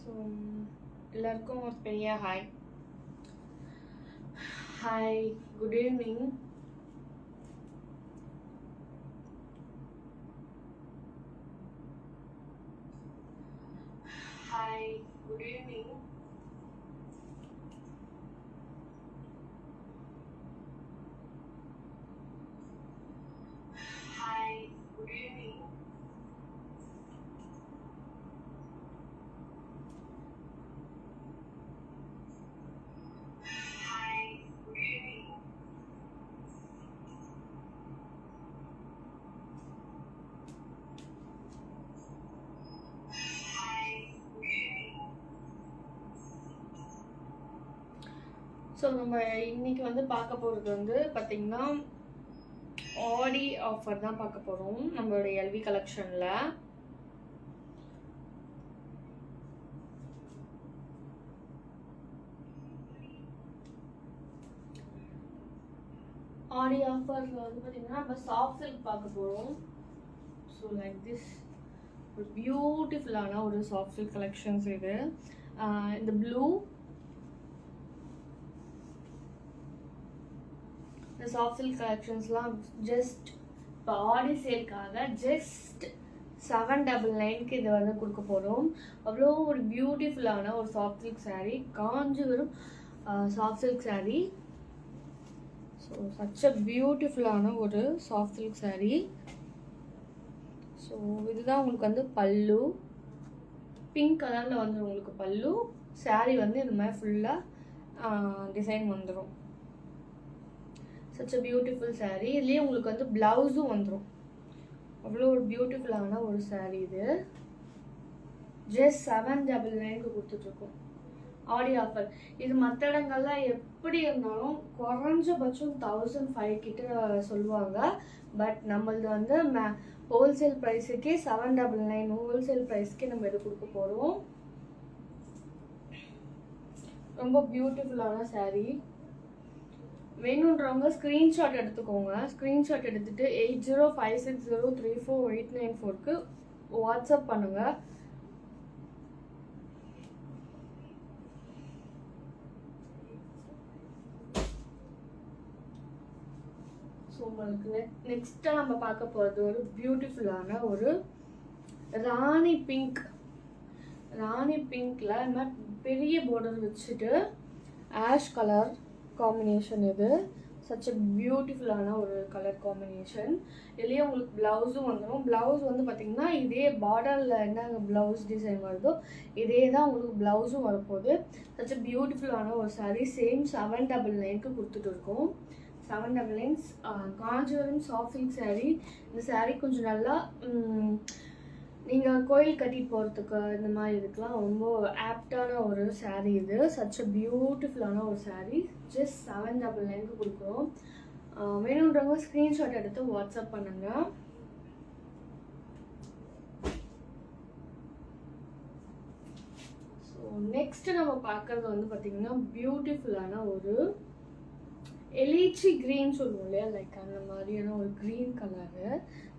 So எல்லாருக்கும் ஒரு பெரிய hi. Good evening. Good evening. Good evening. So நம்ம இன்னைக்கு வந்து பார்க்க போகிறது வந்து பார்த்திங்கன்னா ஆடி ஆஃபர் தான் பார்க்க போகிறோம் நம்மளோட எல்வி கலெக்ஷனில். ஆடி ஆஃபரில் வந்து பார்த்திங்கன்னா நம்ம சாஃப்ட் சில்க் பார்க்க போகிறோம். ஸோ லைக் திஸ் ஒரு பியூட்டிஃபுல்லான ஒரு சாஃப்ட் சில்க் கலெக்ஷன்ஸ் இது. இந்த ப்ளூ இந்த சாஃப்ட் சில்க் கலெக்ஷன்ஸ்லாம் ஜஸ்ட் இப்போ ஆடி சேல்க்காக ஜஸ்ட் 799க்கு இதை வந்து கொடுக்க போகிறோம். அவ்வளோ ஒரு பியூட்டிஃபுல்லான ஒரு soft silk sari, Kanchipuram soft silk sari. So such a பியூட்டிஃபுல்லான ஒரு சாஃப்ட் சில்க் சாரீ. ஸோ இதுதான் உங்களுக்கு வந்து பல்லு, பிங்க் கலரில் வந்துடும் உங்களுக்கு பல்லு. சாரீ வந்து இந்த மாதிரி ஃபுல்லாக டிசைன் வந்துடும். Such a beautiful sari. இதுலேயே உங்களுக்கு வந்து ப்ளவுஸும் வந்துடும். அவ்வளோ ஒரு பியூட்டிஃபுல்லான ஒரு சாரீ இது. ஜஸ்ட் 799க்கு கொடுத்துட்ருக்கோம் ஆடி ஆஃபர். இது மற்ற இடங்கள்லாம் எப்படி இருந்தாலும் குறைஞ்சபட்சம் 1005 கிட்ட சொல்லுவாங்க. பட் நம்மளது வந்து ஹோல்சேல் ப்ரைஸுக்கே 799 ஹோல்சேல் ப்ரைஸ்க்கே நம்ம இது கொடுக்க போகிறோம். ரொம்ப பியூட்டிஃபுல்லான சாரீ. வேணுன்றவங்க ஸ்க்ரீன்ஷாட் எடுத்துக்கோங்க. ஸ்க்ரீன்ஷாட் எடுத்துகிட்டு 8056034894க்கு வாட்ஸ்அப் பண்ணுங்கள். ஸோ உங்களுக்கு நெக்ஸ்ட்டாக நம்ம பார்க்க போகிறது ஒரு பியூட்டிஃபுல்லான ஒரு ராணி பிங்க். ராணி பிங்க்ல இந்த மாதிரி பெரிய பார்டர் வச்சுட்டு ஆஷ் கலர் காம்பினேஷன். இது சச் அ பியூட்டிஃபுல்லான ஒரு கலர் காம்பினேஷன். இதுலேயே உங்களுக்கு ப்ளவுஸும் வந்துடும். ப்ளவுஸ் வந்து பார்த்திங்கன்னா இதே பார்டரில் என்ன ப்ளவுஸ் டிசைன் வருதோ இதே தான் உங்களுக்கு ப்ளவுஸும் வரப்போகுது. சச் அ பியூட்டிஃபுல்லான ஒரு சாரீ. சேம் 799க்கு கொடுத்துட்டு இருக்கோம். 799 காஞ்சிபுரம் சாஃப்ட் சில்க் சாரீ. இந்த சாரீ கொஞ்சம் நல்லா நீங்கள் கோயில் கட்டிட்டு போகிறதுக்கு இந்த மாதிரி இதுக்கெலாம் ரொம்ப ஆப்டான ஒரு சாரீ இது. சச் அ பியூட்டிஃபுல்லான ஒரு சாரீ. ஜஸ்ட் 799க்கு கொடுக்குறோம். வேணுன்றவங்க ஸ்க்ரீன்ஷாட் எடுத்து வாட்ஸ்அப் பண்ணுங்க. ஸோ நெக்ஸ்ட் நம்ம பார்க்கறது வந்து பார்த்திங்கன்னா பியூட்டிஃபுல்லான ஒரு எலிச்சி க்ரீன் சொல்லுவோம் இல்லையா, லைக் அந்த மாதிரியான ஒரு க்ரீன் கலரு.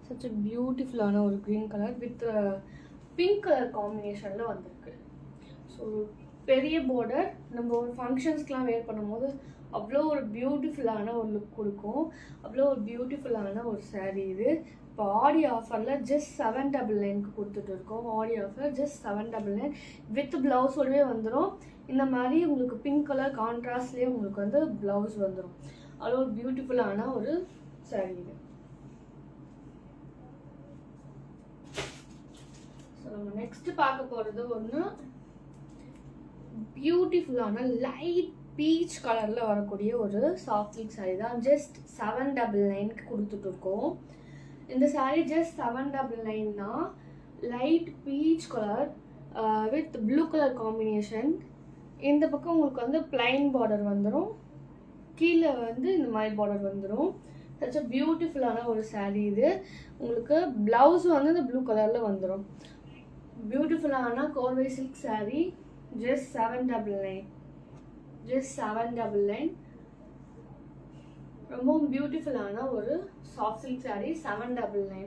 சச் அ பியூட்டிஃபுல்லான ஒரு green colour with pink colour காம்பினேஷனில் வந்திருக்கு. ஸோ பெரிய பார்டர் நம்ம ஒரு ஃபங்க்ஷன்ஸ்க்கெலாம் வேர் பண்ணும்போது அவ்வளோ ஒரு பியூட்டிஃபுல்லான ஒரு லுக் கொடுக்கும். அவ்வளோ ஒரு பியூட்டிஃபுல்லான ஒரு சாரீ இது. இப்போ ஆடி ஆஃபரில் ஜஸ்ட் 799க்கு கொடுத்துட்டு இருக்கோம். ஆடி ஆஃபர் ஜஸ்ட் 799 வித் ப்ளவுஸோடவே வந்துடும். இந்த மாதிரி உங்களுக்கு பிங்க் கலர் கான்ட்ராஸ்ட்லேயே உங்களுக்கு வந்து ப்ளவுஸ் வந்துடும். அவ்வளோ ஒரு பியூட்டிஃபுல்லான ஒரு சாரீ இது. ஸோ நம்ம நெக்ஸ்ட் பார்க்க போகிறது ஒன்று பியூட்டிஃபுல்லான லைட் பீச் கலரில் வரக்கூடிய ஒரு சாஃப்ட் சில்க் சாரீ தான். ஜஸ்ட் 799க்கு கொடுத்துட்டு இருக்கோம். இந்த sari just 799 light peach colour with blue colour combination. இந்த பக்கம் உங்களுக்கு வந்து பிளைன் பார்டர் வந்துடும், கீழே வந்து இந்த மாதிரி பார்டர் வந்துடும். சச் அ பியூட்டிஃபுல்லான ஒரு சாரீ இது. உங்களுக்கு ப்ளவுஸ் வந்து இந்த ப்ளூ கலரில் வந்துடும். பியூட்டிஃபுல்லான கோர்வை சில்க் சாரீ. ஜஸ்ட் 799. ஜஸ்ட் 799. ரொம்பவும் பியூட்டிஃபுல்லான ஒரு சாஃப்ட் சில்க் சாரீ 799.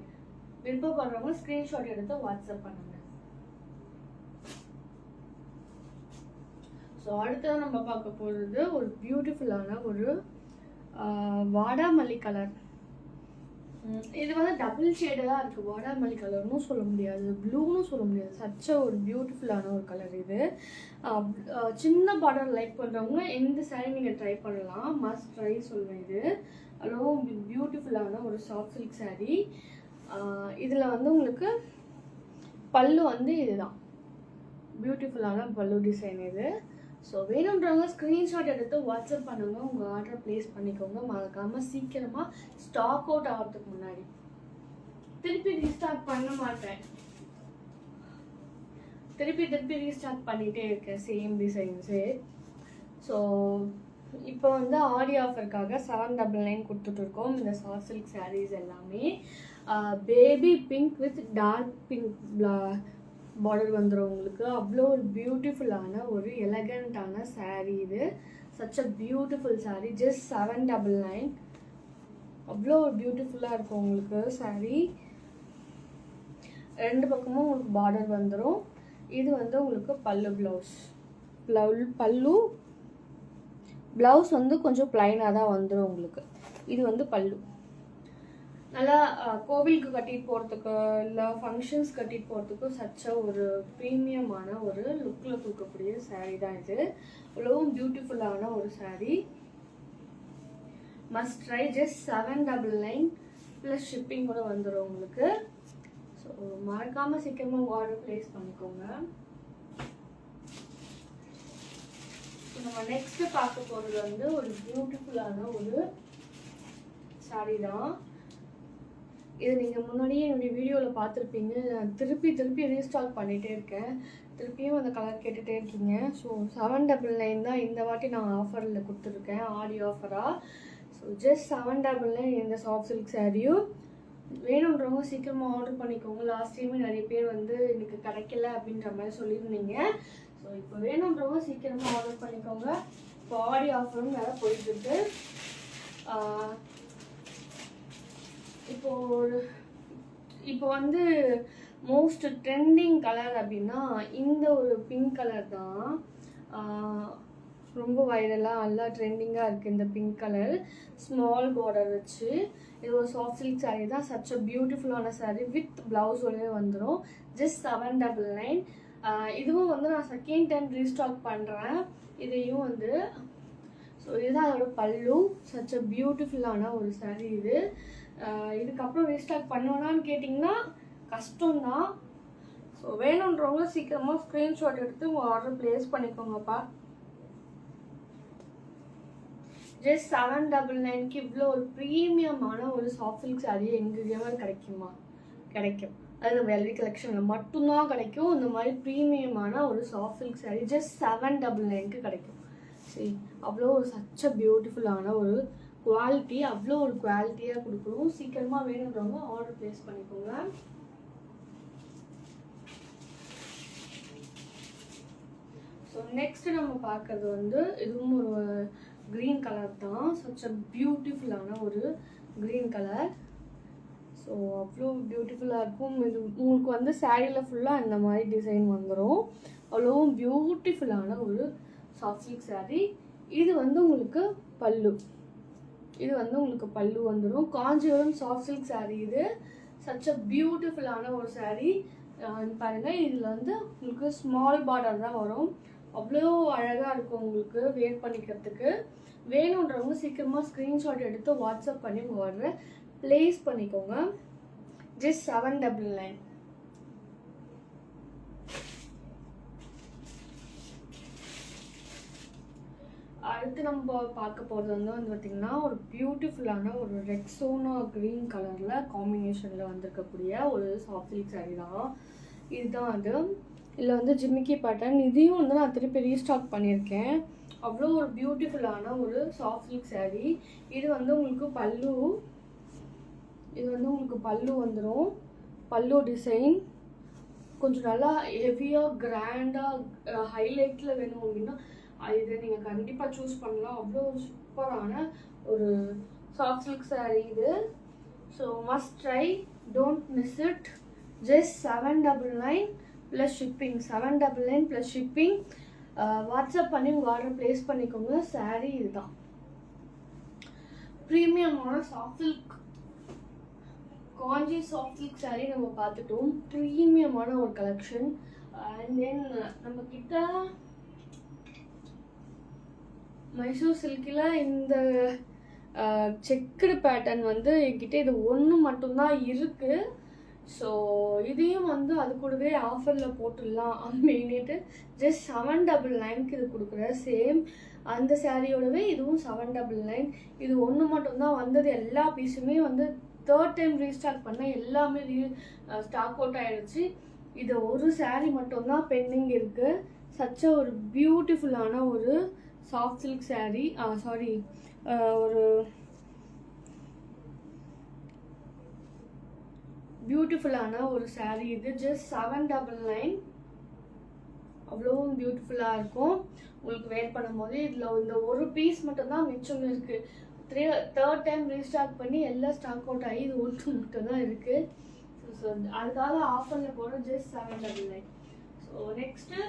விருப்பப்படுறவங்க ஸ்க்ரீன்ஷாட் எடுத்து வாட்ஸ்அப் பண்ணுங்க. ஸோ அடுத்ததான் நம்ம பார்க்க போகிறது ஒரு பியூட்டிஃபுல்லான ஒரு வாடாமல்லி கலர். இது வந்து டபுள் ஷேடாக இருக்குது. வாடாமல்லி கலர்னும் சொல்ல முடியாது, ப்ளூன்னு சொல்ல முடியாது. சச்ச ஒரு பியூட்டிஃபுல்லான ஒரு கலர் இது. சின்ன பார்டர் லைக் பண்ணுறவங்க இந்த சாரீ நீங்கள் ட்ரை பண்ணலாம், மஸ்ட் ட்ரை சொல்லுவேன். இது அதுவும் பியூட்டிஃபுல்லான ஒரு சாஃப்ட் சில்க் சாரீ. இதில் வந்து உங்களுக்கு பல்லு வந்து இதுதான், பியூட்டிஃபுல்லான பல்லு டிசைன் இது. ஸோ வேணுன்றவங்க ஸ்க்ரீன்ஷாட் எடுத்து வாட்ஸ்அப் பண்ணுங்க, உங்கள் ஆர்டரை ப்ளேஸ் பண்ணிக்கோங்க. மறக்காமல் சீக்கிரமாக ஸ்டாக் அவுட் ஆகிறதுக்கு முன்னாடி. திருப்பி ரீஸ்டார்ட் பண்ண மாட்டேன், திருப்பி ரீஸ்டார்ட் பண்ணிகிட்டே இருக்கேன் சேம் டிசைன்ஸே. ஸோ இப்போ வந்து ஆடி ஆஃபருக்காக 799 கொடுத்துட்ருக்கோம் இந்த சாஃப்ட் சில்க் சாரீஸ் எல்லாமே. Baby pink with dark pink border வந்துடும் உங்களுக்கு. அவ்வளோ ஒரு பியூட்டிஃபுல்லான ஒரு எலகண்ட்டான சாரீ இது. Such a beautiful saree. Just 799. அவ்வளோ ஒரு பியூட்டிஃபுல்லாக இருக்கும் உங்களுக்கு சாரீ. ரெண்டு பக்கமும் உங்களுக்கு பார்டர் வந்துடும். இது வந்து உங்களுக்கு பல்லு ப்ளவுஸ் வந்து கொஞ்சம் பிளைனாக தான் வந்துடும் உங்களுக்கு. இது வந்து பல்லு. நல்லா கோவிலுக்கு கட்டிட்டு போகிறதுக்கு இல்லை ஃபங்க்ஷன்ஸ் கட்டிட்டு போகிறதுக்கும் சச்ச ஒரு ப்ரீமியமான ஒரு லுக்கில் கொடுக்கக்கூடிய சாரீ தான் இது. அவ்வளவும் பியூட்டிஃபுல்லான ஒரு sari. Must try. Just 799 plus shipping கூட வந்துடும் உங்களுக்கு. ஸோ மறக்காமல் சீக்கிரமாக ஆர்டர் ப்ளேஸ் பண்ணிக்கோங்க. நம்ம நெக்ஸ்ட் பார்க்க போகிறது வந்து ஒரு பியூட்டிஃபுல்லான ஒரு சாரீ தான். இது நீங்கள் முன்னாடியே என்னுடைய வீடியோவில் பார்த்துருப்பீங்க. நான் திருப்பி ரீஸ்டாக் பண்ணிகிட்டே இருக்கேன், திருப்பியும் அந்த கலர் கேட்டுகிட்டே இருக்கீங்க. ஸோ 799 தான் இந்த வாட்டி நான் ஆஃபரில் கொடுத்துருக்கேன், ஆடி ஆஃபராக. ஸோ ஜஸ்ட் 799 இந்த சாஃப்ட் சில்க் சாரியும். வேணுன்றவங்க சீக்கிரமாக ஆர்டர் பண்ணிக்கோங்க. லாஸ்ட் டைமே நிறைய பேர் வந்து எனக்கு கிடைக்கல அப்படின்ற மாதிரி சொல்லியிருந்தீங்க. ஸோ இப்போ வேணுன்றவங்க சீக்கிரமாக ஆர்டர் பண்ணிக்கோங்க. இப்போ ஆடி ஆஃபரும் வேறு போயிட்டுருக்கு. இப்போ வந்து மோஸ்ட் ட்ரெண்டிங் கலர் அப்படின்னா இந்த ஒரு பிங்க் கலர் தான். ரொம்ப வைரலாக நல்லா ட்ரெண்டிங்காக இருக்குது இந்த பிங்க் கலர். ஸ்மால் பார்டர் வச்சு இது ஒரு சாஃப்ட் சில்க் சாரீ தான். சச் அ பியூட்டிஃபுல்லான சாரீ வித் ப்ளவுஸோடவே வந்துடும். ஜஸ்ட் 799. இதுவும் வந்து நான் செகண்ட் டைம் ரீஸ்டாக் பண்ணுறேன் இதையும் வந்து. ஸோ இதுதான் அதோட பல்லு. சச் அ பியூட்டிஃபுல்லான ஒரு சாரீ இது. இதுக்கப்புறம் ரீஸ்டாக் பண்ணுவேனான்னு கேட்டிங்கன்னா கஷ்டம்தான். ஸோ வேணுன்றவங்க சீக்கிரமாக ஸ்க்ரீன்ஷாட் எடுத்து உங்கள் ஆர்டர் ப்ளேஸ் பண்ணிக்கோங்கப்பா. ஜஸ்ட் 799க்கு இவ்வளோ ஒரு ப்ரீமியமான ஒரு சாஃப்ட் சில்க் சாரீ எங்கேயுமே கிடைக்குமா? கிடைக்கும். அது நம்ம எல்வி கலெக்ஷனில் மட்டும்தான் கிடைக்கும். இந்த மாதிரி ப்ரீமியமான ஒரு சாஃப்ட் சில்க் சாரீ ஜஸ்ட் 799க்கு கிடைக்கும். சரி, அவ்வளோ ஒரு சச்ச பியூட்டிஃபுல்லான ஒரு குவாலிட்டி, அவ்வளோ ஒரு குவாலிட்டியாக கொடுக்குறோம். சீக்கிரமாக வேணுன்றவங்க ஆர்டர் ப்ளேஸ் பண்ணிக்கோங்க. ஸோ நெக்ஸ்ட் நம்ம பார்க்கறது வந்து இதுவும் ஒரு க்ரீன் கலர் தான். சச் அ பியூட்டிஃபுல்லான ஒரு க்ரீன் கலர். ஸோ அவ்வளோ பியூட்டிஃபுல்லாக இருக்கும். இது உங்களுக்கு வந்து சாரியில் ஃபுல்லாக இந்த மாதிரி டிசைன் வந்துடும். அவ்வளோ பியூட்டிஃபுல்லான ஒரு சாஃப்ட் சில்க் சாரீ. இது வந்து உங்களுக்கு பல்லு. இது வந்து உங்களுக்கு பல்லு வந்துடும். காஞ்சிபுரம் சாஃப்ட் சில்க் சாரீ இது. சச் அ பியூட்டிஃபுல்லான ஒரு சாரீ. பாருங்கள், இதில் வந்து உங்களுக்கு ஸ்மால் பார்டர் தான் வரும். அவ்வளோ அழகாக இருக்கும் உங்களுக்கு வேர் பண்ணிக்கிறதுக்கு. வேணுன்றவங்க சீக்கிரமாக ஸ்க்ரீன்ஷாட் எடுத்து வாட்ஸ்அப் பண்ணி உங்கள் ஆர்டரை ப்ளேஸ் பண்ணிக்கோங்க. ஜஸ்ட் 799. அடுத்து நம்ம பார்க்க போகிறது வந்து பார்த்திங்கன்னா ஒரு பியூட்டிஃபுல்லான ஒரு ரெக்ஸோனா க்ரீன் கலரில் காம்பினேஷனில் வந்திருக்கக்கூடிய ஒரு சாஃப்ட் சில்க் சாரீ தான். இதுதான் அது. இதில் வந்து ஜிமிக்கி பேட்டர்ன். இதையும் வந்து நான் திருப்பி ரீஸ்டாக் பண்ணியிருக்கேன். அவ்வளோ ஒரு பியூட்டிஃபுல்லான ஒரு சாஃப்ட் சில்க் சாரீ. இது வந்து உங்களுக்கு பல்லு. இது வந்து உங்களுக்கு பல்லு வந்துடும். பல்லு டிசைன் கொஞ்சம் நல்லா ஹெவியாக கிராண்டாக ஹைலைட்டில் வேணும் அப்படின்னா இதை நீங்கள் கண்டிப்பாக சூஸ் பண்ணலாம். அவ்வளோ சூப்பரான ஒரு சாஃப்ட் சில்க் சாரீ இது. So must try, don't miss it. Just 799 plus shipping. 799 plus shipping. WhatsApp பண்ணி உங்கள் ஆர்டர் ப்ளேஸ் பண்ணிக்கோங்க. சாரீ இதுதான், ப்ரீமியமான சாஃப்ட் சில்க் காஞ்சி சாஃப்ட் சில்க் சாரீ நம்ம பார்த்துட்டோம். ப்ரீமியமான ஒரு கலெக்ஷன். அண்ட் தென் நம்ம கிட்ட மைசூர் சில்கில் இந்த செக்குடு பேட்டர்ன் வந்து என்கிட்ட இது ஒன்று மட்டும்தான் இருக்குது. ஸோ இதையும் வந்து அது கூடவே ஆஃபரில் போட்டுடலாம் அப்படின்ட்டு ஜஸ்ட் 799 இது கொடுக்குறேன். சேம் அந்த சாரியோடவே இதுவும் 799. இது ஒன்று மட்டும்தான் வந்தது. எல்லா பீஸுமே வந்து 3rd டைம் ரீஸ்டாக் பண்ண எல்லாமே ஸ்டாக் அவுட் ஆகிடுச்சு. இது ஒரு சாரீ மட்டும்தான் பெண்டிங் இருக்குது. சச்ச ஒரு பியூட்டிஃபுல்லான ஒரு சாஃப்ட் சில்க் சாரீ, சாரி ஒரு பியூட்டிஃபுல்லான ஒரு சாரீ. இது ஜஸ்ட் 799. அவ்வளோவும் பியூட்டிஃபுல்லாக இருக்கும். உங்களுக்கு வேர் பண்ணும்போது இதில் இந்த ஒரு பீஸ் மட்டும்தான் மிச்சம் இருக்குது. 3rd டைம் ரீஸ்டாக் பண்ணி எல்லாம் ஸ்டாக் அவுட் ஆகி இது ஒன்று மட்டும்தான் இருக்குது. ஸோ அதுக்காக ஆஃபரில் போகிற ஜஸ்ட் 799. ஸோ நெக்ஸ்ட்டு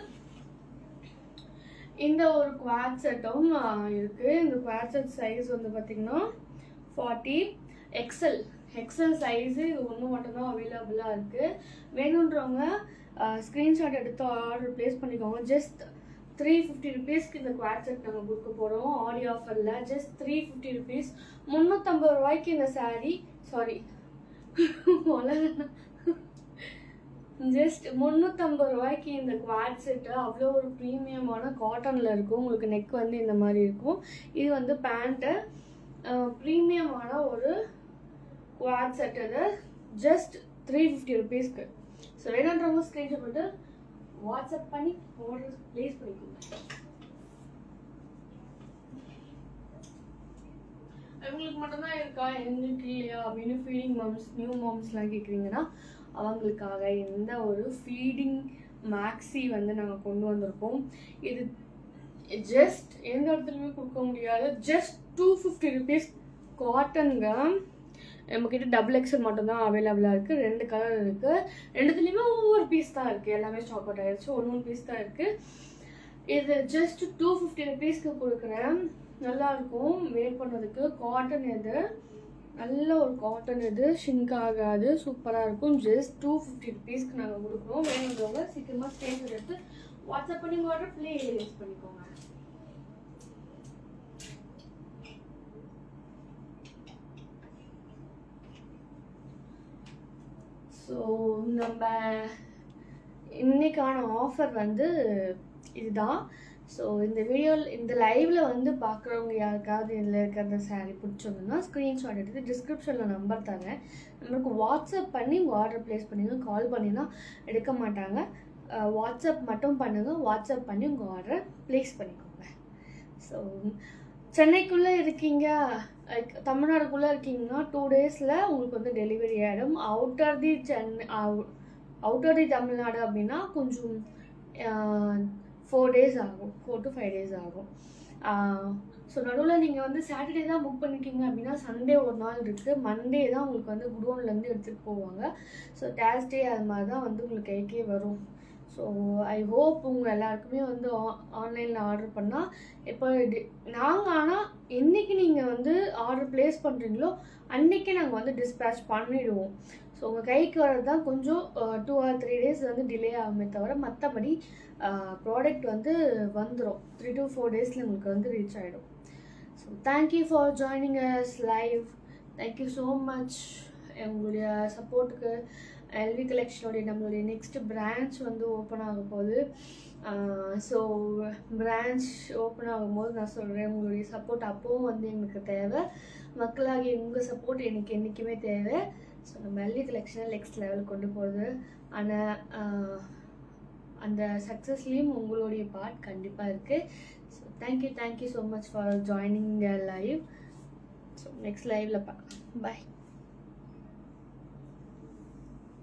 இந்த ஒரு குவாட் செட்டும் இருக்குது. இந்த குவாட் செட் சைஸ் வந்து பார்த்திங்கன்னா 40 எக்ஸல் சைஸு. இது ஒன்று மட்டும்தான் அவைலபிளாக இருக்குது. வேணுன்றவங்க ஸ்க்ரீன்ஷாட் எடுத்து ஆர்டர் ப்ளேஸ் பண்ணிக்கோங்க. ஜஸ்ட் 350 ருபீஸ்க்கு இந்த குவாட் செட் நாங்கள் கொடுக்க போகிறோம் ஆடியோ ஆஃபரில். Just 350 rupees. 350 ரூபாய்க்கு இந்த சாரீ, சாரி ஜஸ்ட் 350 ரூபாய்க்கு இந்த குவாட் செட்டு. அவ்வளோ ஒரு ப்ரீமியமான காட்டனில் இருக்கும். உங்களுக்கு நெக் வந்து இந்த மாதிரி இருக்கும். இது வந்து பேண்ட்டு. ப்ரீமியமான ஒரு குவாட் செட். இது ஜஸ்ட் 350 ருபீஸ்க்கு. ஸோ வேணுன்றவங்க ஸ்க்ரீன்ஷாட் போட்டு வாட்ஸ்அப் பண்ணி ஆர்டர் ப்ளேஸ் பண்ணிக்கோங்க. அவங்களுக்கு மட்டும்தான் இருக்கா, எங்களுக்கு இல்லையா அப்படின்னு ஃபீடிங் மாம்ஸ், நியூ மாம்ஸ்லாம் கேட்குறீங்கன்னா அவங்களுக்காக இந்த ஒரு ஃபீடிங் மேக்ஸி வந்து நாங்கள் கொண்டு வந்திருக்கோம். இது ஜஸ்ட் எந்த இடத்துலையுமே கொடுக்க முடியாது. ஜஸ்ட் 250 ருபீஸ் காட்டனுங்க. நம்மக்கிட்ட XXL மட்டும்தான் அவைலபிளாக இருக்குது. 2 கலர் இருக்குது. 2துலேயுமே ஒவ்வொரு பீஸ் தான் இருக்குது. எல்லாமே ஸ்டாக் அவுட் ஆகிடுச்சு. 1 பீஸ் தான் இருக்குது. இது ஜஸ்ட் 250 ருபீஸ்க்கு கொடுக்குறேன். நல்லாயிருக்கும் வேர் பண்ணுறதுக்கு. காட்டன் இது நல்ல ஒரு காட்டன். இது ஷிங்க் ஆகாது, சூப்பராக இருக்கும். ஜஸ்ட் 250 ருபீஸ்க்கு நாங்கள் கொடுக்குறோம். வேணுன்றவங்க சீக்கிரமாக ஸ்க்ரீன்ஷாட் எடுத்து வாட்ஸ்அப் பண்ணி ஆர்டர் ப்ளேஸ் பண்ணிக்கோங்க. ஸோ நம்ம இன்னைக்கான ஆஃபர் வந்து இதுதான். ஸோ இந்த வீடியோவில் இந்த லைவில் வந்து பார்க்குறவங்க யாருக்காவது இதில் இருக்கிற சாரீ பிடிச்சிருந்ததுன்னா ஸ்க்ரீன்ஷாட் எடுத்து டிஸ்கிரிப்ஷனில் நம்பர் தரேன். நம்மளுக்கு வாட்ஸ்அப் பண்ணி உங்கள் ஆர்டர் ப்ளேஸ் பண்ணிங்க. கால் பண்ணினா எடுக்க மாட்டாங்க. வாட்ஸ்அப் மட்டும் பண்ணுங்கள். வாட்ஸ்அப் பண்ணி உங்கள் ஆர்டரை ப்ளேஸ் பண்ணிக்கோங்க. ஸோ சென்னைக்குள்ளே இருக்கீங்க, லைக் தமிழ்நாடுக்குள்ளே இருக்கீங்கன்னா 2 டேஸில் உங்களுக்கு வந்து டெலிவரி ஆகிடும். அவுட்டர் தி தமிழ்நாடு அப்படின்னா கொஞ்சம் 4 டேஸ் ஆகும், 4 to 5 டேஸ் ஆகும். ஸோ நடுவில் நீங்கள் வந்து சாட்டர்டே தான் புக் பண்ணிட்டீங்க அப்படின்னா சண்டே ஒரு நாள் இருக்குது. மண்டே தான் உங்களுக்கு வந்து குடோன்லேருந்து எடுத்துகிட்டு போவாங்க. ஸோ தேர்ஸ்டே அது மாதிரி தான் வந்து உங்களுக்கு கைக்கே வரும். ஸோ ஐ ஹோப் உங்கள் எல்லாருக்குமே வந்து ஆன்லைனில் ஆர்டர் பண்ணால் இப்போ நாங்கள் ஆனால் என்றைக்கு நீங்கள் வந்து ஆர்டர் ப்ளேஸ் பண்ணுறீங்களோ அன்றைக்கே நாங்கள் வந்து டிஸ்பேச் பண்ணிவிடுவோம். ஸோ உங்கள் கைக்கு வர்றது தான் கொஞ்சம் 2 or 3 டேஸ் வந்து டிலே ஆகுமே தவிர மற்றபடி ப்ராடக்ட் வந்து வந்துடும். 3 to 4 டேஸில் உங்களுக்கு வந்து ரீச் ஆகிடும். So thank you for joining us live. Thank you so much உங்களுடைய சப்போர்ட்டுக்கு. எல்வி கலெக்ஷனுடைய நம்மளுடைய நெக்ஸ்ட் பிரான்ச் வந்து ஓப்பன் ஆக போகுது. ஸோ பிரான்ச் ஓப்பன் ஆகும்போது நான் சொல்கிறேன், உங்களுடைய சப்போர்ட் அப்போவும் வந்து எங்களுக்கு தேவை. மக்களாகிய உங்கள் சப்போர்ட் எனக்கு என்றைக்குமே தேவை. ஸோ நம்ம எல்வி கலெக்ஷனை நெக்ஸ்ட் லெவல் கொண்டு போகிறது. ஆனால் அந்த சக்ஸஸ்லேயும் உங்களுடைய பார்ட் கண்டிப்பாக இருக்குது. So thank you so much for joining live. So next லைவில் பார்க்கலாம். பாய்.